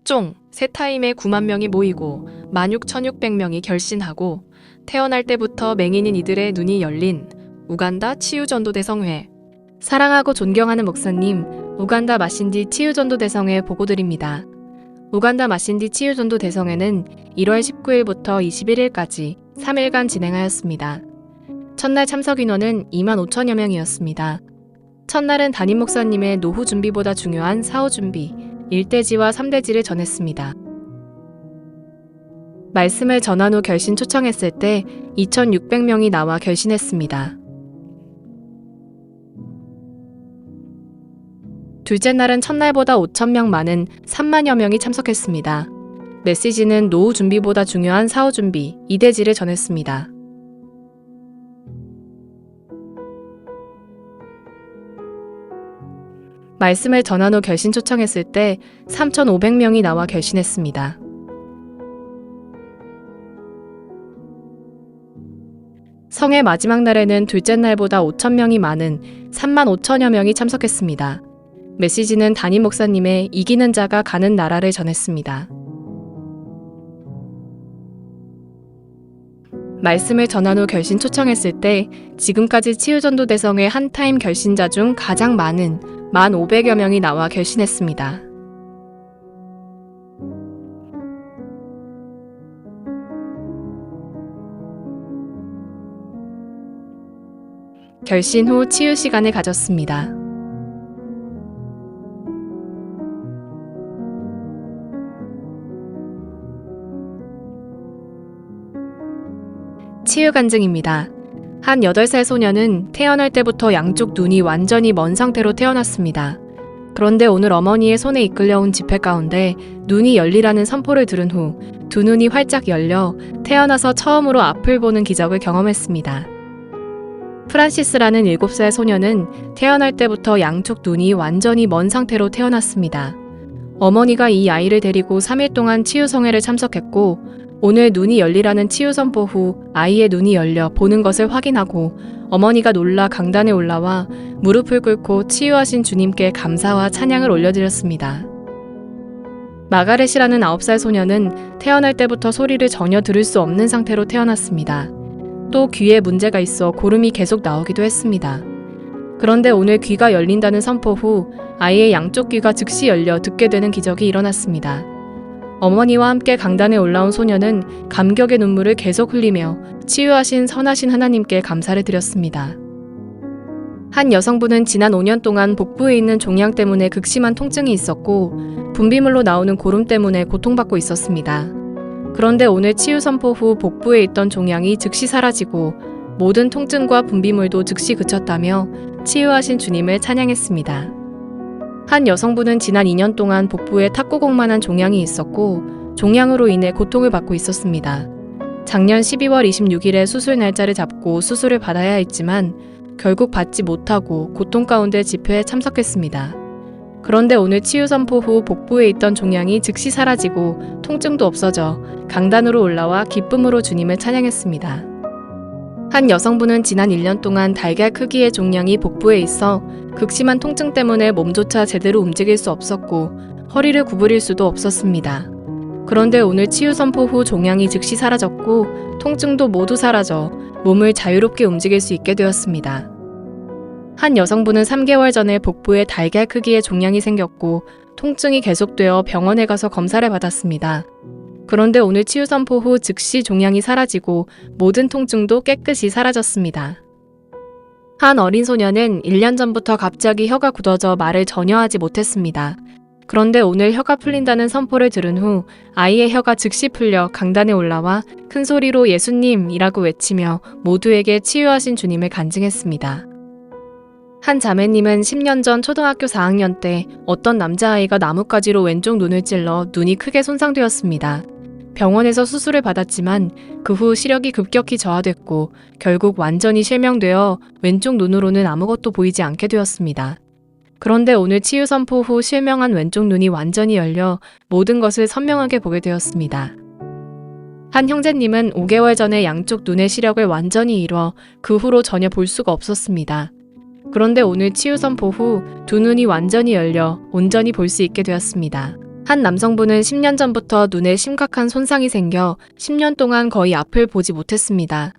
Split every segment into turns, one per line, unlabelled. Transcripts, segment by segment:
최종 세 타임에 9만 명이 모이고 16,600명이 결신하고 태어날 때부터 맹인인 이들의 눈이 열린 우간다 치유전도대성회. 사랑하고 존경하는 목사님, 우간다 마신디 치유전도대성회 보고드립니다. 우간다 마신디 치유전도대성회는 1월 19일부터 21일까지 3일간 진행하였습니다. 첫날 참석 인원은 2만 5천여 명이었습니다. 첫날은 담임 목사님의 노후 준비보다 중요한 사후 준비, 1대지와 3대지를 전했습니다. 말씀을 전한 후 결신 초청했을 때 2,600명이 나와 결신했습니다. 둘째 날은 첫날보다 5,000명 많은 3만여 명이 참석했습니다. 메시지는 노후 준비보다 중요한 사후 준비, 2대지를 전했습니다. 말씀을 전한 후 결신 초청했을 때 3,500명이 나와 결신했습니다. 성의 마지막 날에는 둘째 날보다 5,000명이 많은 3만 5천여 명이 참석했습니다. 메시지는 담임 목사님의 이기는 자가 가는 나라를 전했습니다. 말씀을 전한 후 결신 초청했을 때 지금까지 치유전도대성회 한 타임 결신자 중 가장 많은 1,500여 명이 나와 결신했습니다. 결신 후 치유 시간을 가졌습니다. 치유 간증입니다. 한 8살 소녀는 태어날 때부터 양쪽 눈이 완전히 먼 상태로 태어났습니다. 그런데 오늘 어머니의 손에 이끌려온 집회 가운데 눈이 열리라는 선포를 들은 후 두 눈이 활짝 열려 태어나서 처음으로 앞을 보는 기적을 경험했습니다. 프란시스라는 7살 소녀는 태어날 때부터 양쪽 눈이 완전히 먼 상태로 태어났습니다. 어머니가 이 아이를 데리고 3일 동안 치유성회를 참석했고 오늘 눈이 열리라는 치유 선포 후 아이의 눈이 열려 보는 것을 확인하고 어머니가 놀라 강단에 올라와 무릎을 꿇고 치유하신 주님께 감사와 찬양을 올려드렸습니다. 마가렛이라는 9살 소녀는 태어날 때부터 소리를 전혀 들을 수 없는 상태로 태어났습니다. 또 귀에 문제가 있어 고름이 계속 나오기도 했습니다. 그런데 오늘 귀가 열린다는 선포 후 아이의 양쪽 귀가 즉시 열려 듣게 되는 기적이 일어났습니다. 어머니와 함께 강단에 올라온 소녀는 감격의 눈물을 계속 흘리며 치유하신 선하신 하나님께 감사를 드렸습니다. 한 여성분은 지난 5년 동안 복부에 있는 종양 때문에 극심한 통증이 있었고 분비물로 나오는 고름 때문에 고통받고 있었습니다. 그런데 오늘 치유 선포 후 복부에 있던 종양이 즉시 사라지고 모든 통증과 분비물도 즉시 그쳤다며 치유하신 주님을 찬양했습니다. 한 여성분은 지난 2년 동안 복부에 탁구공만한 종양이 있었고 종양으로 인해 고통을 받고 있었습니다. 작년 12월 26일에 수술 날짜를 잡고 수술을 받아야 했지만 결국 받지 못하고 고통 가운데 집회에 참석했습니다. 그런데 오늘 치유 선포 후 복부에 있던 종양이 즉시 사라지고 통증도 없어져 강단으로 올라와 기쁨으로 주님을 찬양했습니다. 한 여성분은 지난 1년 동안 달걀 크기의 종양이 복부에 있어 극심한 통증 때문에 몸조차 제대로 움직일 수 없었고 허리를 구부릴 수도 없었습니다. 그런데 오늘 치유 선포 후 종양이 즉시 사라졌고 통증도 모두 사라져 몸을 자유롭게 움직일 수 있게 되었습니다. 한 여성분은 3개월 전에 복부에 달걀 크기의 종양이 생겼고 통증이 계속되어 병원에 가서 검사를 받았습니다. 그런데 오늘 치유 선포 후 즉시 종양이 사라지고 모든 통증도 깨끗이 사라졌습니다. 한 어린 소녀는 1년 전부터 갑자기 혀가 굳어져 말을 전혀 하지 못했습니다. 그런데 오늘 혀가 풀린다는 선포를 들은 후 아이의 혀가 즉시 풀려 강단에 올라와 큰 소리로 예수님이라고 외치며 모두에게 치유하신 주님을 간증했습니다. 한 자매님은 10년 전 초등학교 4학년 때 어떤 남자아이가 나뭇가지로 왼쪽 눈을 찔러 눈이 크게 손상되었습니다. 병원에서 수술을 받았지만 그 후 시력이 급격히 저하됐고 결국 완전히 실명되어 왼쪽 눈으로는 아무것도 보이지 않게 되었습니다. 그런데 오늘 치유 선포 후 실명한 왼쪽 눈이 완전히 열려 모든 것을 선명하게 보게 되었습니다. 한 형제님은 5개월 전에 양쪽 눈의 시력을 완전히 잃어 그 후로 전혀 볼 수가 없었습니다. 그런데 오늘 치유 선포 후 두 눈이 완전히 열려 온전히 볼 수 있게 되었습니다. 한 남성분은 10년 전부터 눈에 심각한 손상이 생겨 10년 동안 거의 앞을 보지 못했습니다.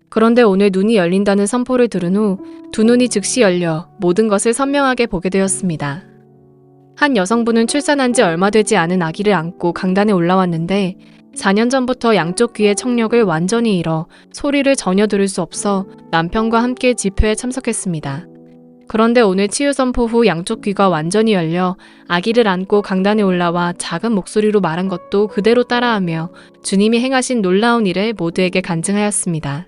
그런데 오늘 눈이 열린다는 선포를 들은 후 두 눈이 즉시 열려 모든 것을 선명하게 보게 되었습니다. 한 여성분은 출산한 지 얼마 되지 않은 아기를 안고 강단에 올라왔는데 4년 전부터 양쪽 귀의 청력을 완전히 잃어 소리를 전혀 들을 수 없어 남편과 함께 집회에 참석했습니다. 그런데 오늘 치유 선포 후 양쪽 귀가 완전히 열려 아기를 안고 강단에 올라와 작은 목소리로 말한 것도 그대로 따라하며 주님이 행하신 놀라운 일을 모두에게 간증하였습니다.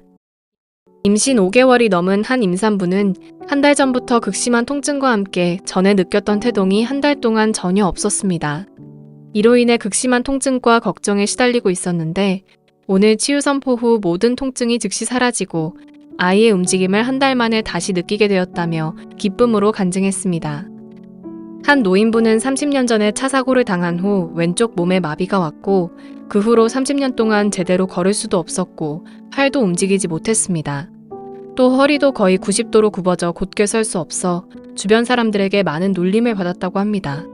임신 5개월이 넘은 한 임산부는 한 달 전부터 극심한 통증과 함께 전에 느꼈던 태동이 한 달 동안 전혀 없었습니다. 이로 인해 극심한 통증과 걱정에 시달리고 있었는데 오늘 치유 선포 후 모든 통증이 즉시 사라지고 아이의 움직임을 한 달 만에 다시 느끼게 되었다며 기쁨으로 간증했습니다. 한 노인분은 30년 전에 차 사고를 당한 후 왼쪽 몸에 마비가 왔고 그 후로 30년 동안 제대로 걸을 수도 없었고 팔도 움직이지 못했습니다. 또 허리도 거의 90도로 굽어져 곧게 설 수 없어 주변 사람들에게 많은 놀림을 받았다고 합니다.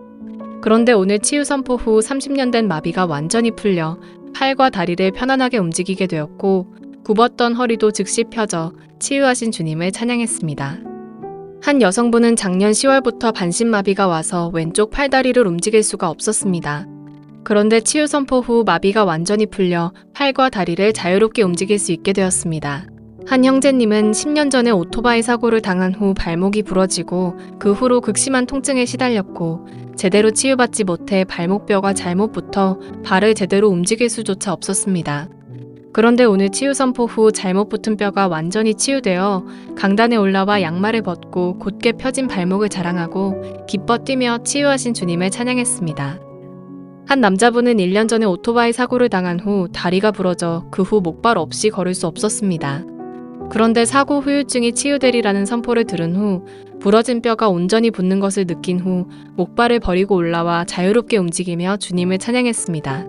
그런데 오늘 치유 선포 후 30년 된 마비가 완전히 풀려 팔과 다리를 편안하게 움직이게 되었고 굽었던 허리도 즉시 펴져 치유하신 주님을 찬양했습니다. 한 여성분은 작년 10월부터 반신마비가 와서 왼쪽 팔다리를 움직일 수가 없었습니다. 그런데 치유 선포 후 마비가 완전히 풀려 팔과 다리를 자유롭게 움직일 수 있게 되었습니다. 한 형제님은 10년 전에 오토바이 사고를 당한 후 발목이 부러지고 그 후로 극심한 통증에 시달렸고 제대로 치유받지 못해 발목뼈가 잘못 붙어 발을 제대로 움직일 수조차 없었습니다. 그런데 오늘 치유 선포 후 잘못 붙은 뼈가 완전히 치유되어 강단에 올라와 양말을 벗고 곧게 펴진 발목을 자랑하고 기뻐 뛰며 치유하신 주님을 찬양했습니다. 한 남자분은 1년 전에 오토바이 사고를 당한 후 다리가 부러져 그 후 목발 없이 걸을 수 없었습니다. 그런데 사고 후유증이 치유되리라는 선포를 들은 후 부러진 뼈가 온전히 붙는 것을 느낀 후 목발을 버리고 올라와 자유롭게 움직이며 주님을 찬양했습니다.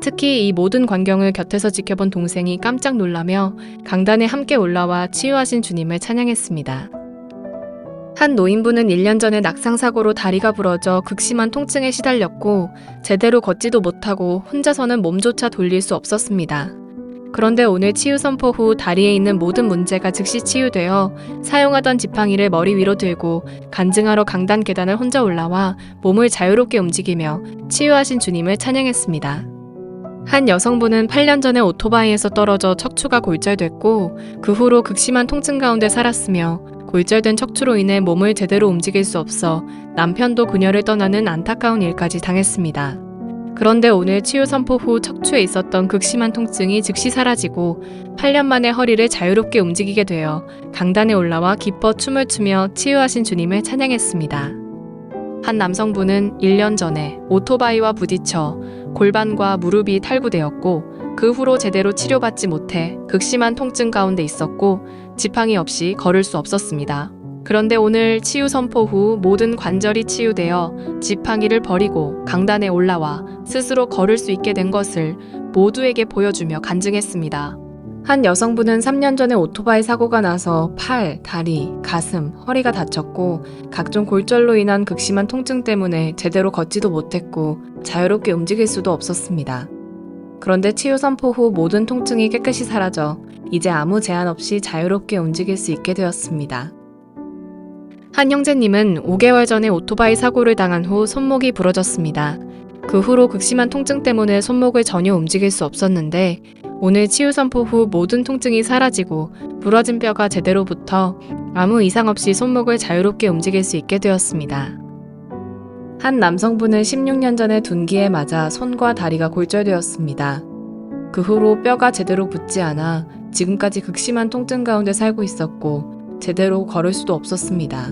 특히 이 모든 광경을 곁에서 지켜본 동생이 깜짝 놀라며 강단에 함께 올라와 치유하신 주님을 찬양했습니다. 한 노인분은 1년 전에 낙상사고로 다리가 부러져 극심한 통증에 시달렸고 제대로 걷지도 못하고 혼자서는 몸조차 돌릴 수 없었습니다. 그런데 오늘 치유 선포 후 다리에 있는 모든 문제가 즉시 치유되어 사용하던 지팡이를 머리 위로 들고 간증하러 강단 계단을 혼자 올라와 몸을 자유롭게 움직이며 치유하신 주님을 찬양했습니다. 한 여성분은 8년 전에 오토바이에서 떨어져 척추가 골절됐고 그 후로 극심한 통증 가운데 살았으며 골절된 척추로 인해 몸을 제대로 움직일 수 없어 남편도 그녀를 떠나는 안타까운 일까지 당했습니다. 그런데 오늘 치유 선포 후 척추에 있었던 극심한 통증이 즉시 사라지고 8년 만에 허리를 자유롭게 움직이게 되어 강단에 올라와 기뻐 춤을 추며 치유하신 주님을 찬양했습니다. 한 남성분은 1년 전에 오토바이와 부딪혀 골반과 무릎이 탈구되었고 그 후로 제대로 치료받지 못해 극심한 통증 가운데 있었고 지팡이 없이 걸을 수 없었습니다. 그런데 오늘 치유 선포 후 모든 관절이 치유되어 지팡이를 버리고 강단에 올라와 스스로 걸을 수 있게 된 것을 모두에게 보여주며 간증했습니다. 한 여성분은 3년 전에 오토바이 사고가 나서 팔, 다리, 가슴, 허리가 다쳤고 각종 골절로 인한 극심한 통증 때문에 제대로 걷지도 못했고 자유롭게 움직일 수도 없었습니다. 그런데 치유 선포 후 모든 통증이 깨끗이 사라져 이제 아무 제한 없이 자유롭게 움직일 수 있게 되었습니다. 한 형제님은 5개월 전에 오토바이 사고를 당한 후 손목이 부러졌습니다. 그 후로 극심한 통증 때문에 손목을 전혀 움직일 수 없었는데 오늘 치유 선포 후 모든 통증이 사라지고 부러진 뼈가 제대로 붙어 아무 이상 없이 손목을 자유롭게 움직일 수 있게 되었습니다. 한 남성분은 16년 전에 둔기에 맞아 손과 다리가 골절되었습니다. 그 후로 뼈가 제대로 붙지 않아 지금까지 극심한 통증 가운데 살고 있었고 제대로 걸을 수도 없었습니다.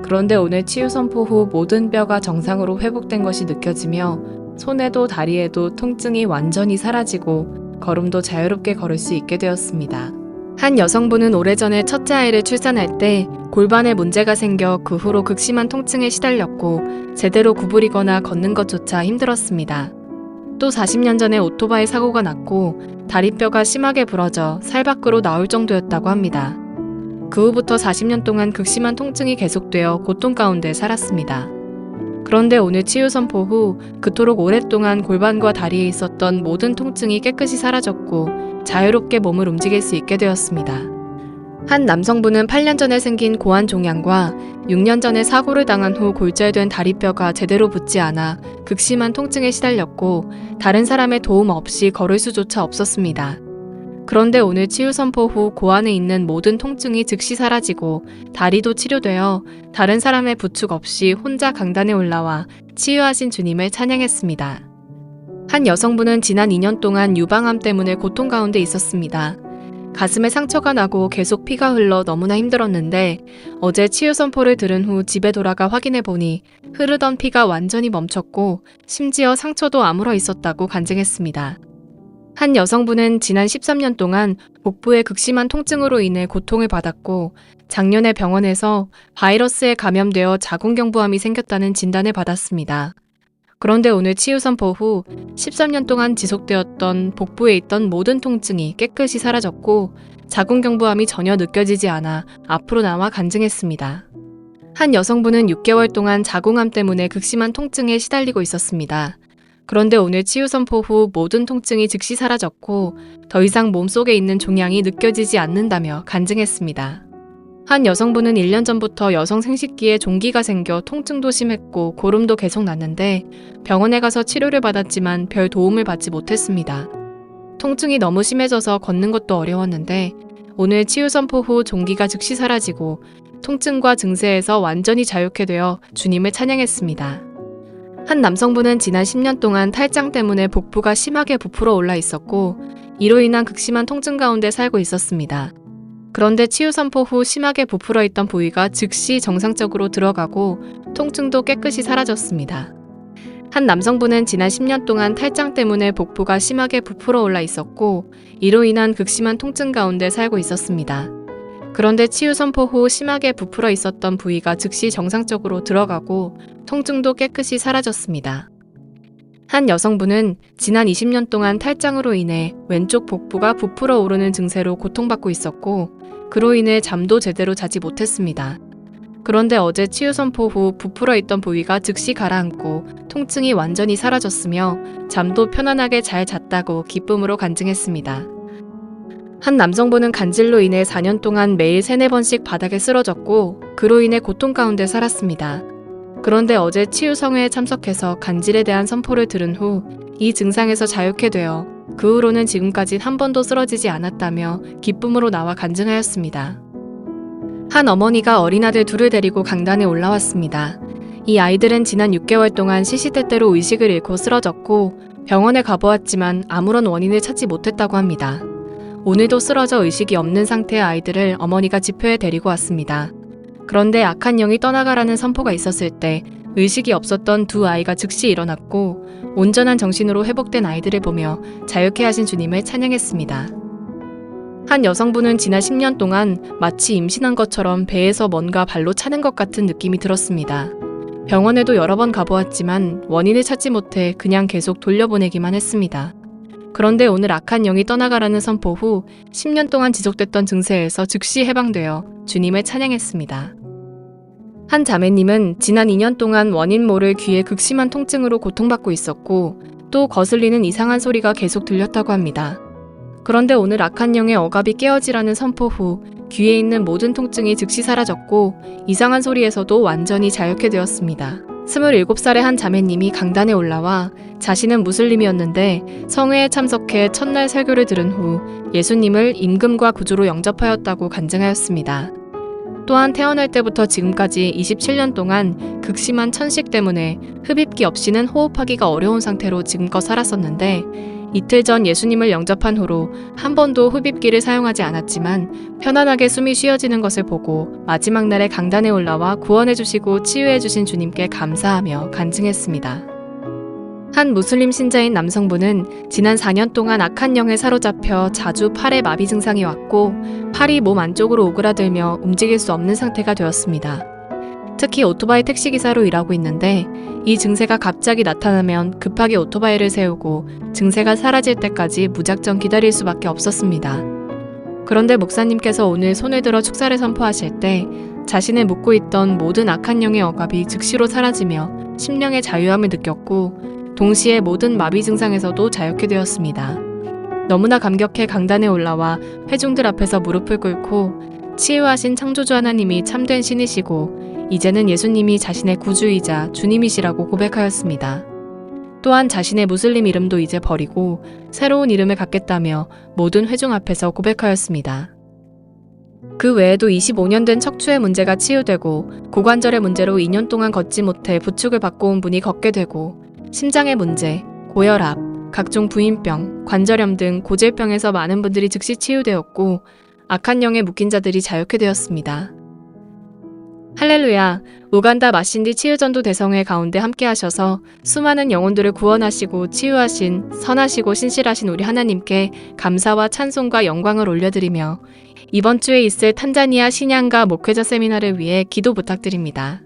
그런데 오늘 치유 선포 후 모든 뼈가 정상으로 회복된 것이 느껴지며 손에도 다리에도 통증이 완전히 사라지고 걸음도 자유롭게 걸을 수 있게 되었습니다. 한 여성분은 오래전에 첫째 아이를 출산할 때 골반에 문제가 생겨 그 후로 극심한 통증에 시달렸고 제대로 구부리거나 걷는 것조차 힘들었습니다. 또 40년 전에 오토바이 사고가 났고 다리뼈가 심하게 부러져 살 밖으로 나올 정도였다고 합니다. 그 후부터 40년 동안 극심한 통증이 계속되어 고통 가운데 살았습니다. 그런데 오늘 치유 선포 후 그토록 오랫동안 골반과 다리에 있었던 모든 통증이 깨끗이 사라졌고 자유롭게 몸을 움직일 수 있게 되었습니다. 한 남성분은 8년 전에 생긴 고환 종양과 6년 전에 사고를 당한 후 골절된 다리뼈가 제대로 붙지 않아 극심한 통증에 시달렸고 다른 사람의 도움 없이 걸을 수조차 없었습니다. 그런데 오늘 치유 선포 후 고환에 있는 모든 통증이 즉시 사라지고 다리도 치료되어 다른 사람의 부축 없이 혼자 강단에 올라와 치유하신 주님을 찬양했습니다. 한 여성분은 지난 2년 동안 유방암 때문에 고통 가운데 있었습니다. 가슴에 상처가 나고 계속 피가 흘러 너무나 힘들었는데 어제 치유 선포를 들은 후 집에 돌아가 확인해 보니 흐르던 피가 완전히 멈췄고 심지어 상처도 아물어 있었다고 간증했습니다. 한 여성분은 지난 13년 동안 복부의 극심한 통증으로 인해 고통을 받았고 작년에 병원에서 바이러스에 감염되어 자궁경부암이 생겼다는 진단을 받았습니다. 그런데 오늘 치유 선포 후 13년 동안 지속되었던 복부에 있던 모든 통증이 깨끗이 사라졌고 자궁경부암이 전혀 느껴지지 않아 앞으로 나와 간증했습니다. 한 여성분은 6개월 동안 자궁암 때문에 극심한 통증에 시달리고 있었습니다. 그런데 오늘 치유 선포 후 모든 통증이 즉시 사라졌고 더 이상 몸속에 있는 종양이 느껴지지 않는다며 간증했습니다. 한 여성분은 1년 전부터 여성 생식기에 종기가 생겨 통증도 심했고 고름도 계속 났는데 병원에 가서 치료를 받았지만 별 도움을 받지 못했습니다. 통증이 너무 심해져서 걷는 것도 어려웠는데 오늘 치유 선포 후 종기가 즉시 사라지고 통증과 증세에서 완전히 자유케 되어 주님을 찬양했습니다. 한 남성분은 지난 10년 동안 탈장 때문에 복부가 심하게 부풀어 올라 있었고 이로 인한 극심한 통증 가운데 살고 있었습니다. 그런데 치유 선포 후 심하게 부풀어 있던 부위가 즉시 정상적으로 들어가고 통증도 깨끗이 사라졌습니다. 한 남성분은 지난 10년 동안 탈장 때문에 복부가 심하게 부풀어 올라 있었고 이로 인한 극심한 통증 가운데 살고 있었습니다. 그런데 치유 선포 후 심하게 부풀어 있었던 부위가 즉시 정상적으로 들어가고 통증도 깨끗이 사라졌습니다. 한 여성분은 지난 20년 동안 탈장으로 인해 왼쪽 복부가 부풀어 오르는 증세로 고통받고 있었고 그로 인해 잠도 제대로 자지 못했습니다. 그런데 어제 치유 선포 후 부풀어 있던 부위가 즉시 가라앉고 통증이 완전히 사라졌으며 잠도 편안하게 잘 잤다고 기쁨으로 간증했습니다. 한 남성분은 간질로 인해 4년 동안 매일 3-4번씩 바닥에 쓰러졌고 그로 인해 고통 가운데 살았습니다. 그런데 어제 치유 성회에 참석해서 간질에 대한 선포를 들은 후 이 증상에서 자유케 되어 그 후로는 지금까지 한 번도 쓰러지지 않았다며 기쁨으로 나와 간증하였습니다. 한 어머니가 어린 아들 둘을 데리고 강단에 올라왔습니다. 이 아이들은 지난 6개월 동안 시시때때로 의식을 잃고 쓰러졌고 병원에 가보았지만 아무런 원인을 찾지 못했다고 합니다. 오늘도 쓰러져 의식이 없는 상태의 아이들을 어머니가 집회에 데리고 왔습니다. 그런데 악한 영이 떠나가라는 선포가 있었을 때 의식이 없었던 두 아이가 즉시 일어났고 온전한 정신으로 회복된 아이들을 보며 자유케 하신 주님을 찬양했습니다. 한 여성분은 지난 10년 동안 마치 임신한 것처럼 배에서 뭔가 발로 차는 것 같은 느낌이 들었습니다. 병원에도 여러 번 가보았지만 원인을 찾지 못해 그냥 계속 돌려보내기만 했습니다. 그런데 오늘 악한 영이 떠나가라는 선포 후 10년 동안 지속됐던 증세에서 즉시 해방되어 주님을 찬양했습니다. 한 자매님은 지난 2년 동안 원인 모를 귀에 극심한 통증으로 고통받고 있었고 또 거슬리는 이상한 소리가 계속 들렸다고 합니다. 그런데 오늘 악한 영의 억압이 깨어지라는 선포 후 귀에 있는 모든 통증이 즉시 사라졌고 이상한 소리에서도 완전히 자유케 되었습니다. 27살의 한 자매님이 강단에 올라와 자신은 무슬림이었는데 성회에 참석해 첫날 설교를 들은 후 예수님을 임금과 구주로 영접하였다고 간증하였습니다. 또한 태어날 때부터 지금까지 27년 동안 극심한 천식 때문에 흡입기 없이는 호흡하기가 어려운 상태로 지금껏 살았었는데 이틀 전 예수님을 영접한 후로 한 번도 흡입기를 사용하지 않았지만 편안하게 숨이 쉬어지는 것을 보고 마지막 날에 강단에 올라와 구원해주시고 치유해주신 주님께 감사하며 간증했습니다. 한 무슬림 신자인 남성분은 지난 4년 동안 악한 영에 사로잡혀 자주 팔에 마비 증상이 왔고 팔이 몸 안쪽으로 오그라들며 움직일 수 없는 상태가 되었습니다. 특히 오토바이 택시기사로 일하고 있는데 이 증세가 갑자기 나타나면 급하게 오토바이를 세우고 증세가 사라질 때까지 무작정 기다릴 수밖에 없었습니다. 그런데 목사님께서 오늘 손을 들어 축사를 선포하실 때 자신을 묶고 있던 모든 악한 영의 억압이 즉시로 사라지며 심령의 자유함을 느꼈고 동시에 모든 마비 증상에서도 자유케 되었습니다. 너무나 감격해 강단에 올라와 회중들 앞에서 무릎을 꿇고 치유하신 창조주 하나님이 참된 신이시고 이제는 예수님이 자신의 구주이자 주님이시라고 고백하였습니다. 또한 자신의 무슬림 이름도 이제 버리고 새로운 이름을 갖겠다며 모든 회중 앞에서 고백하였습니다. 그 외에도 25년 된 척추의 문제가 치유되고 고관절의 문제로 2년 동안 걷지 못해 부축을 받고 온 분이 걷게 되고 심장의 문제, 고혈압, 각종 부인병, 관절염 등 고질병에서 많은 분들이 즉시 치유되었고 악한 영에 묶인 자들이 자유케 되었습니다. 할렐루야! 우간다 마신디 치유전도 대성회 가운데 함께 하셔서 수많은 영혼들을 구원하시고 치유하신 선하시고 신실하신 우리 하나님께 감사와 찬송과 영광을 올려드리며 이번 주에 있을 탄자니아 신양가 목회자 세미나를 위해 기도 부탁드립니다.